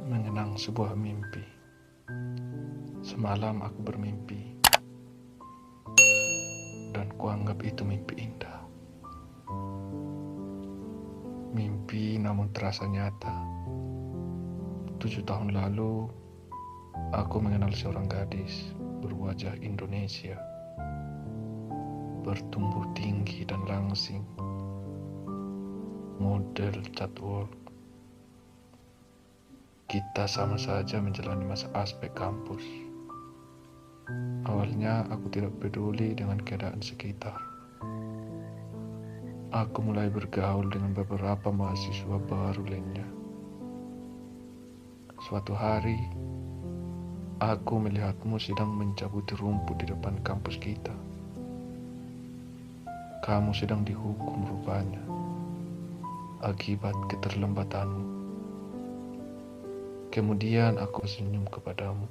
Mengenang sebuah mimpi. Semalam aku bermimpi, dan kuanggap itu mimpi indah. Mimpi namun terasa nyata. 7 tahun lalu, aku mengenal seorang gadis berwajah Indonesia, bertumbuh tinggi dan langsing, model catwalk. Kita sama saja menjalani masa aspek kampus. Awalnya aku tidak peduli dengan keadaan sekitar. Aku mulai bergaul dengan beberapa mahasiswa baru lainnya. Suatu hari, aku melihatmu sedang mencabuti rumput di depan kampus kita. Kamu sedang dihukum rupanya, akibat keterlambatanmu. Kemudian aku senyum kepadamu.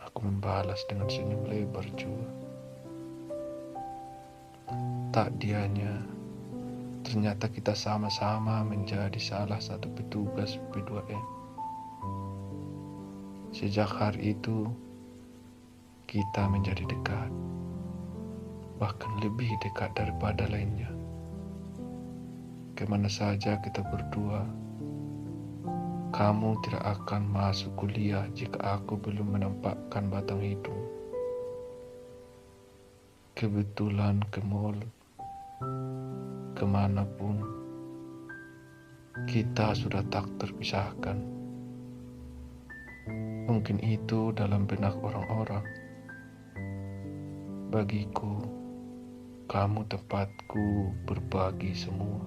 Aku membalas dengan senyum lebar juga. Tak dianya, ternyata kita sama-sama menjadi salah satu petugas P2M. Sejak hari itu, kita menjadi dekat, bahkan lebih dekat daripada lainnya. Kemana saja kita berdua, kamu tidak akan masuk kuliah jika aku belum menampakkan batang hidung. Kebetulan ke mall, kemanapun, kita sudah tak terpisahkan. Mungkin itu dalam benak orang-orang. Bagiku, kamu tempatku berbagi semua.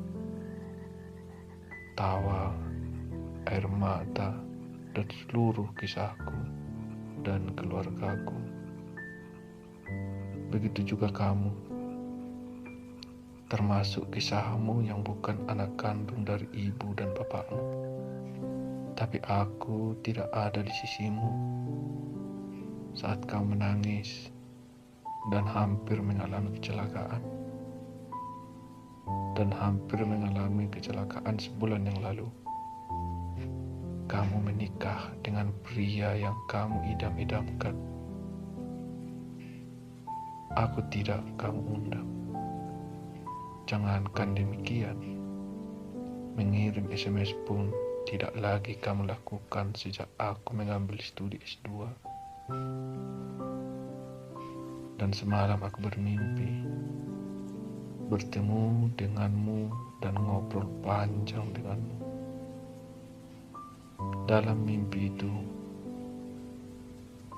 Tawa, air mata, dan seluruh kisahku dan keluargaku. Begitu juga kamu, termasuk kisahmu yang bukan anak kandung dari ibu dan bapakmu. Tapi aku tidak ada di sisimu saat kau menangis dan hampir mengalami kecelakaan. Dan hampir mengalami kecelakaan sebulan yang lalu. Kamu menikah dengan pria yang kamu idam-idamkan. Aku tidak kamu undang. Jangankan demikian, mengirim SMS pun tidak lagi kamu lakukan sejak aku mengambil studi S2. Dan semalam aku bermimpi bertemu denganmu dan ngobrol panjang denganmu. Dalam mimpi itu,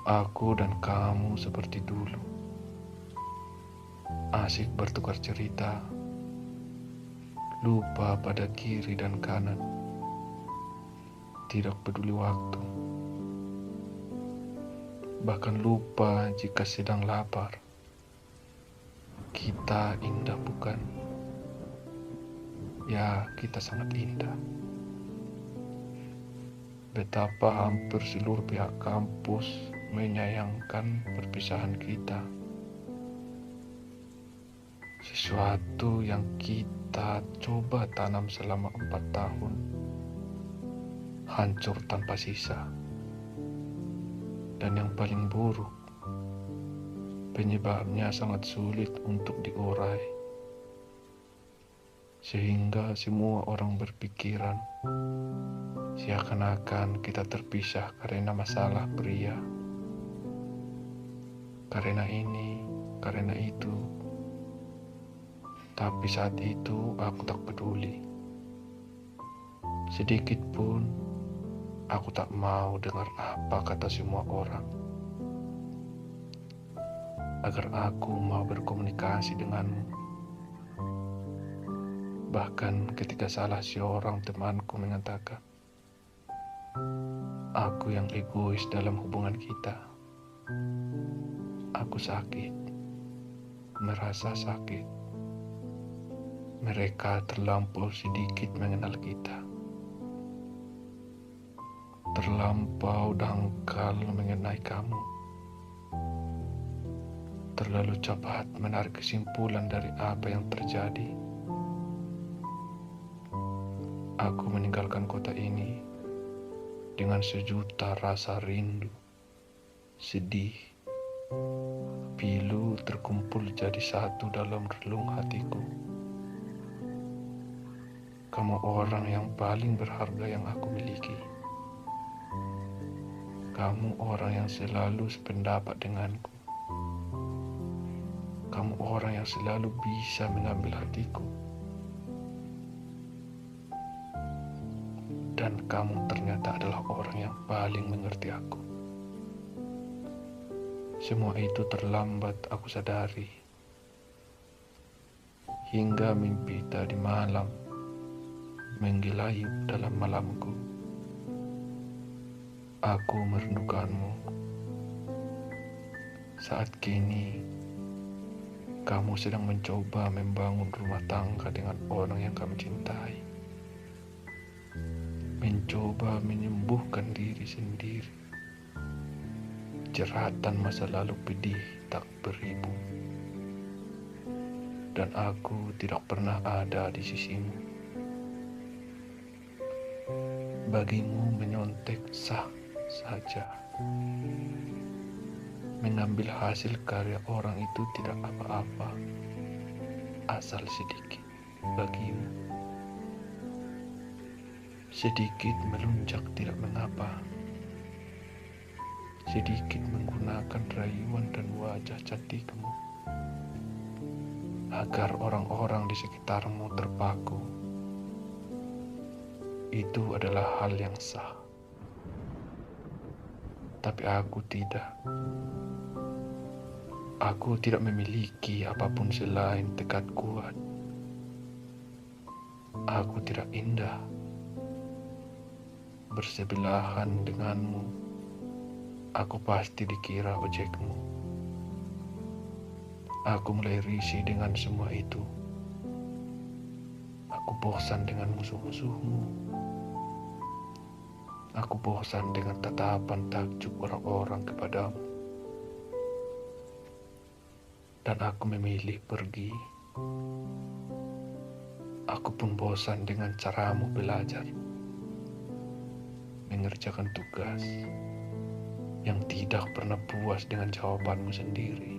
aku dan kamu seperti dulu, asik bertukar cerita, lupa pada kiri dan kanan, tidak peduli waktu, bahkan lupa jika sedang lapar. Kita indah bukan? Ya, kita sangat indah. Betapa hampir seluruh pihak kampus menyayangkan perpisahan kita. Sesuatu yang kita coba tanam selama 4 tahun, hancur tanpa sisa. Dan yang paling buruk, penyebabnya sangat sulit untuk diurai. Sehingga semua orang berpikiran seakan-akan kita terpisah karena masalah pria. Karena ini, karena itu. Tapi saat itu aku tak peduli. Sedikit pun aku tak mau dengar apa kata semua orang. Agar aku mau berkomunikasi denganmu. Bahkan ketika salah seorang temanku mengatakan, aku yang egois dalam hubungan kita. Aku sakit, merasa sakit. Mereka terlampau sedikit mengenal kita. Terlampau dangkal mengenai kamu. Terlalu cepat menarik kesimpulan dari apa yang terjadi. Aku meninggalkan kota ini dengan sejuta rasa rindu, sedih, pilu terkumpul jadi satu dalam relung hatiku. Kamu orang yang paling berharga yang aku miliki. Kamu orang yang selalu sependapat denganku. Kamu orang yang selalu bisa mengambil hatiku. Dan kamu ternyata adalah orang yang paling mengerti aku. Semua itu terlambat aku sadari. Hingga mimpi tadi malam menggelayut dalam malamku. Aku merindukanmu. Saat kini, kamu sedang mencoba membangun rumah tangga dengan orang yang kamu cintai. Mencoba menyembuhkan diri sendiri. Jeratan masa lalu pedih tak beribu. Dan aku tidak pernah ada di sisimu. Bagimu menyontek sah saja. Mengambil hasil karya orang itu tidak apa-apa, asal sedikit bagimu. Sedikit melunjak tidak mengapa. Sedikit menggunakan rayuan dan wajah cantikmu agar orang-orang di sekitarmu terpaku. Itu adalah hal yang sah. Tapi aku tidak. Aku tidak memiliki apapun selain tekad kuat. Aku tidak indah. Bersebelahan denganmu, aku pasti dikira ojekmu. Aku mulai risih dengan semua itu. Aku bosan dengan musuh-musuhmu. Aku bosan dengan tatapan takjub orang-orang kepadamu. Dan aku memilih pergi. Aku pun bosan dengan caramu belajar. Mengerjakan tugas yang tidak pernah puas dengan jawabanmu sendiri.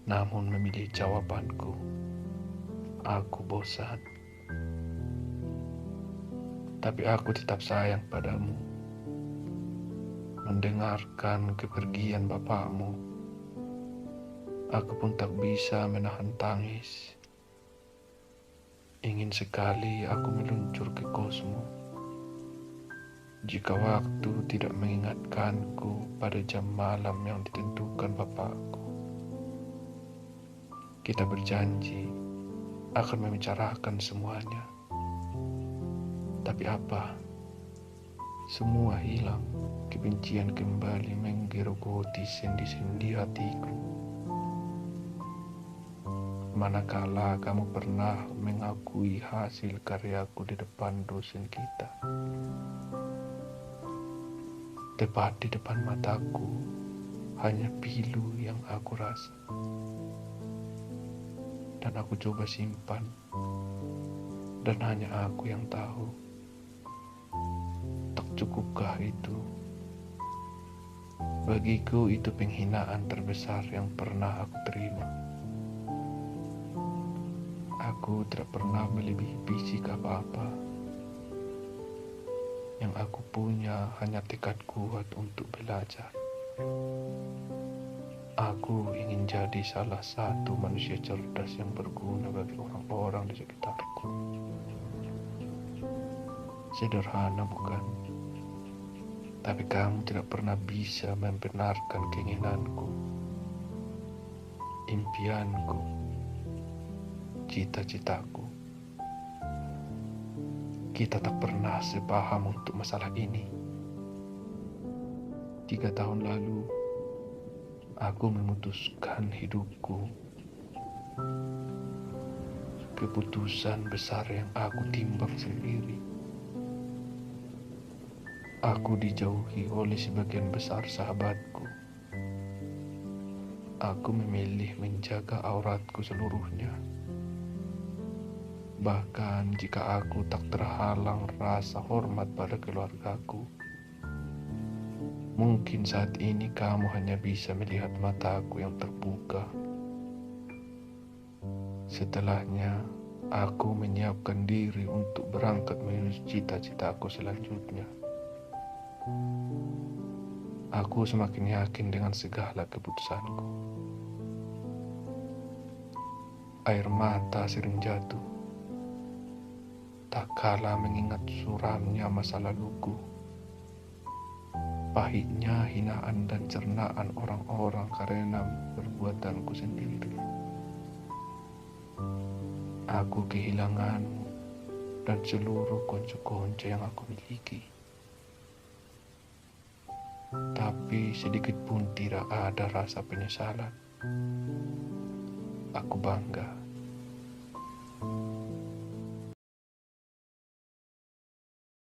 Namun memilih jawabanku. Aku bosan. Tapi aku tetap sayang padamu. Mendengarkan kepergian bapakmu, aku pun tak bisa menahan tangis. Ingin sekali aku meluncur ke kosmo. Jika waktu tidak mengingatkanku pada jam malam yang ditentukan bapakku. Kita berjanji akan membicarakan semuanya. Tapi apa? Semua hilang. Kebencian kembali menggerogoti sendi-sendi hatiku. Manakala kamu pernah mengakui hasil karyaku di depan dosen kita. Tepat di depan mataku, hanya pilu yang aku rasa. Dan aku coba simpan. Dan hanya aku yang tahu. Cukupkah itu? Bagiku itu penghinaan terbesar yang pernah aku terima. Aku tidak pernah melebihi fisik apa-apa. Yang aku punya hanya tekad kuat untuk belajar. Aku ingin jadi salah satu manusia cerdas yang berguna bagi orang-orang di sekitarku. Sederhana bukan? Tapi kamu tidak pernah bisa membenarkan keinginanku, impianku, cita-citaku. Kita tak pernah sepaham untuk masalah ini. 3 tahun lalu, aku memutuskan hidupku. Keputusan besar yang aku timbang sendiri. Aku dijauhi oleh sebagian besar sahabatku. Aku memilih menjaga auratku seluruhnya. Bahkan jika aku tak terhalang rasa hormat pada keluargaku, mungkin saat ini kamu hanya bisa melihat mataku yang terbuka. Setelahnya, aku menyiapkan diri untuk berangkat menuju cita-citaku selanjutnya. Aku semakin yakin dengan segala keputusanku. Air mata sering jatuh, tak kala mengingat suramnya masa laluku, pahitnya hinaan dan cernaan orang-orang karena perbuatanku sendiri. Aku kehilanganmu dan seluruh konco-konco yang aku miliki. Tapi sedikit pun tidak ada rasa penyesalan. Aku bangga